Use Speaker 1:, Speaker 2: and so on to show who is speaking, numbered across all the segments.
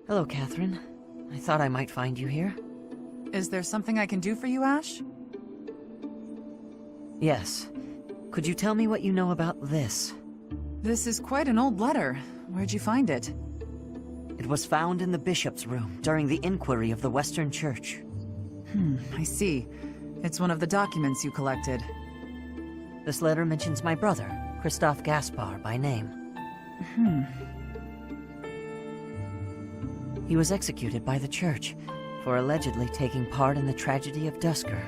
Speaker 1: Hello, Catherine. I thought I might find you here.
Speaker 2: Is there something I can do for you, Ashe?
Speaker 1: Yes. Could you tell me what you know about this?
Speaker 2: This is quite an old letter. Where'd you find it?
Speaker 1: It was found in the bishop's room during the inquiry of the Western Church.
Speaker 2: I see. It's one of the documents you collected.
Speaker 1: This letter mentions my brother, Christophe Gaspar, by name. He was executed by the Church for allegedly taking part in the tragedy of Dusker.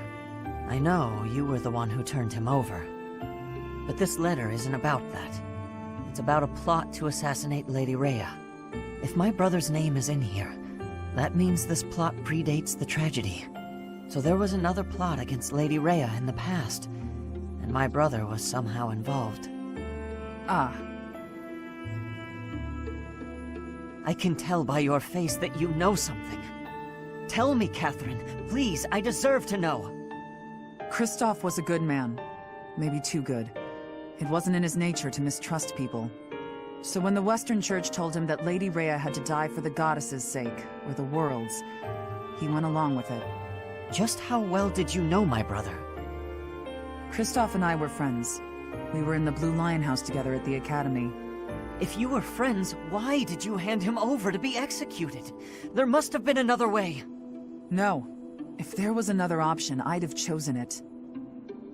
Speaker 1: I know you were the one who turned him over. But this letter isn't about that. It's about a plot to assassinate Lady Rhea. If my brother's name is in here, that means this plot predates the tragedy. So there was another plot against Lady Rhea in the past, and my brother was somehow involved.
Speaker 2: Ah.
Speaker 1: I can tell by your face that you know something. Tell me, Catherine. Please, I deserve to know.
Speaker 2: Christophe was a good man. Maybe too good. It wasn't in his nature to mistrust people. So when the Western Church told him that Lady Rhea had to die for the goddess's sake, or the world's, he went along with it.
Speaker 1: Just how well did you know my brother?
Speaker 2: Christophe and I were friends. We were in the Blue Lion House together at the academy.
Speaker 1: If you were friends, why did you hand him over to be executed? There must have been another way.
Speaker 2: No. If there was another option, I'd have chosen it.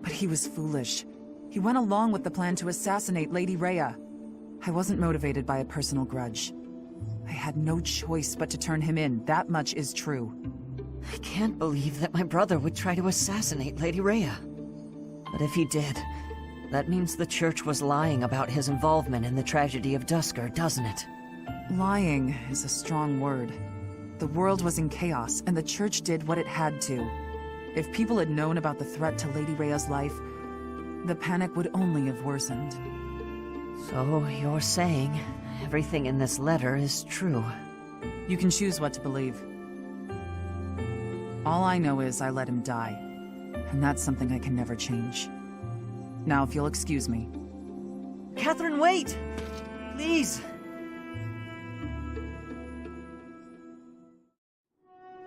Speaker 2: But he was foolish. He went along with the plan to assassinate Lady Rhea. I wasn't motivated by a personal grudge. I had no choice but to turn him in, that much is true.
Speaker 1: I can't believe that my brother would try to assassinate Lady Rhea. But if he did, that means the Church was lying about his involvement in the tragedy of Dusker, doesn't it?
Speaker 2: Lying is a strong word. The world was in chaos, and the Church did what it had to. If people had known about the threat to Lady Rhea's life, the panic would only have worsened.
Speaker 1: So you're saying everything in this letter is true?
Speaker 2: You can choose what to believe. All I know is I let him die, and that's something I can never change. Now, if you'll excuse me.
Speaker 1: Catherine, wait! Please!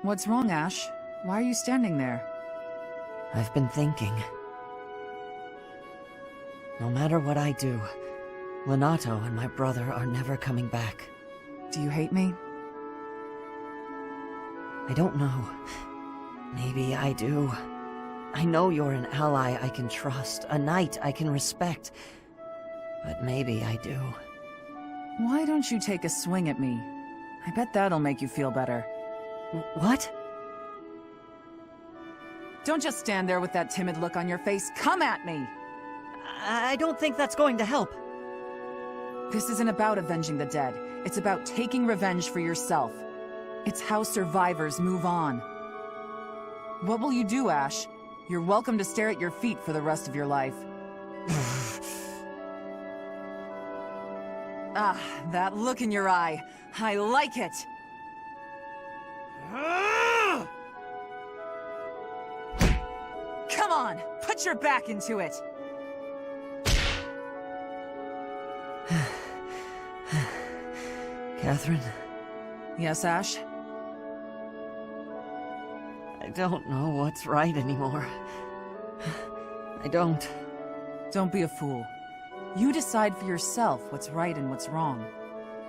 Speaker 2: What's wrong, Ashe? Why are you standing there?
Speaker 1: I've been thinking. No matter what I do, Lenato and my brother are never coming back.
Speaker 2: Do you hate me?
Speaker 1: I don't know. Maybe I do. I know you're an ally I can trust, a knight I can respect. But maybe I do.
Speaker 2: Why don't you take a swing at me? I bet that'll make you feel better.
Speaker 1: What?
Speaker 2: Don't just stand there with that timid look on your face. Come at me!
Speaker 1: I don't think that's going to help.
Speaker 2: This isn't about avenging the dead. It's about taking revenge for yourself. It's how survivors move on. What will you do, Ashe? You're welcome to stare at your feet for the rest of your life. Ah, that look in your eye. I like it! Come on! Put your back into it!
Speaker 1: Catherine?
Speaker 2: Yes, Ashe?
Speaker 1: I don't know what's right anymore. I don't.
Speaker 2: Don't be a fool. You decide for yourself what's right and what's wrong.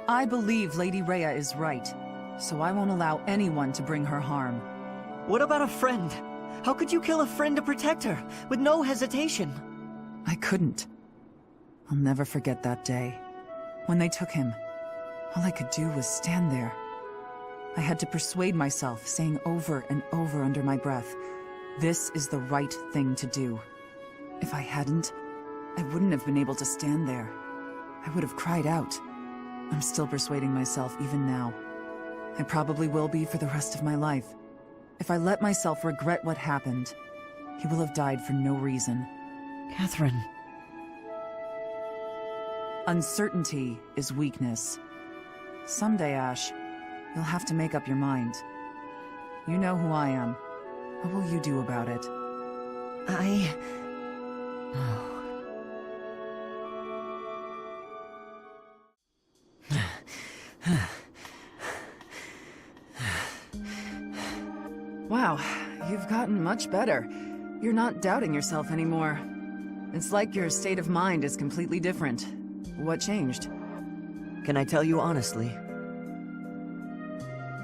Speaker 2: I believe Lady Rhea is right, so I won't allow anyone to bring her harm.
Speaker 1: What about a friend? How could you kill a friend to protect her, with no hesitation?
Speaker 2: I couldn't. I'll never forget that day. When they took him, all I could do was stand there. I had to persuade myself, saying over and over under my breath, this is the right thing to do. If I hadn't, I wouldn't have been able to stand there. I would have cried out. I'm still persuading myself even now. I probably will be for the rest of my life. If I let myself regret what happened, he will have died for no reason.
Speaker 1: Catherine.
Speaker 2: Uncertainty is weakness. Someday, Ashe, you'll have to make up your mind. You know who I am. What will you do about it?
Speaker 1: Oh,
Speaker 2: Wow, you've gotten much better. You're not doubting yourself anymore. It's like your state of mind is completely different. What changed?
Speaker 1: Can I tell you honestly?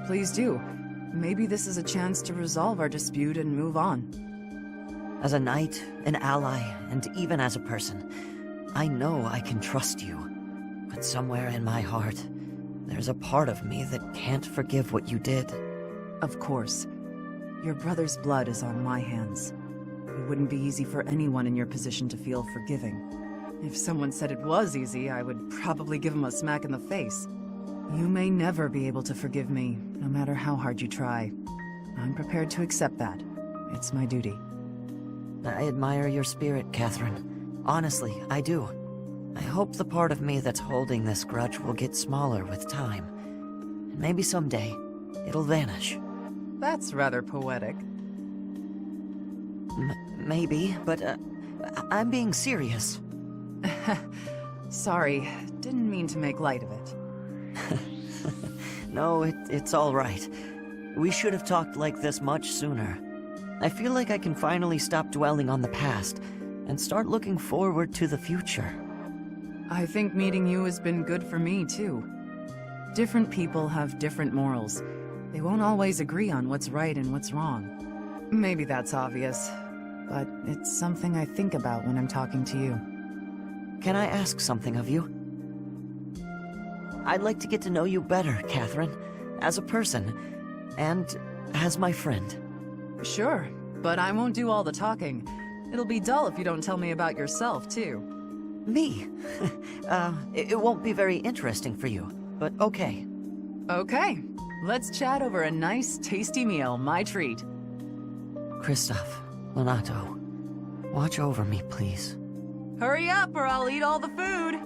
Speaker 2: Please do. Maybe this is a chance to resolve our dispute and move on.
Speaker 1: As a knight, an ally, and even as a person, I know I can trust you. But somewhere in my heart, there's a part of me that can't forgive what you did.
Speaker 2: Of course. Your brother's blood is on my hands. It wouldn't be easy for anyone in your position to feel forgiving. If someone said it was easy, I would probably give him a smack in the face. You may never be able to forgive me, no matter how hard you try. I'm prepared to accept that. It's my duty.
Speaker 1: I admire your spirit, Catherine. Honestly, I do. I hope the part of me that's holding this grudge will get smaller with time. And maybe someday, it'll vanish.
Speaker 2: That's rather poetic.
Speaker 1: Maybe, but I'm being serious.
Speaker 2: Sorry, didn't mean to make light of it.
Speaker 1: No, it's all right. We should have talked like this much sooner. I feel like I can finally stop dwelling on the past and start looking forward to the future.
Speaker 2: I think meeting you has been good for me, too. Different people have different morals. They won't always agree on what's right and what's wrong. Maybe that's obvious, but it's something I think about when I'm talking to you.
Speaker 1: Can I ask something of you? I'd like to get to know you better, Catherine, as a person, and as my friend.
Speaker 2: Sure, but I won't do all the talking. It'll be dull if you don't tell me about yourself, too.
Speaker 1: Me? It won't be very interesting for you, but okay.
Speaker 2: Okay, let's chat over a nice, tasty meal, my treat.
Speaker 1: Kristoff, Lonato, watch over me, please.
Speaker 2: Hurry up or I'll eat all the food!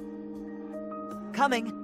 Speaker 1: Coming!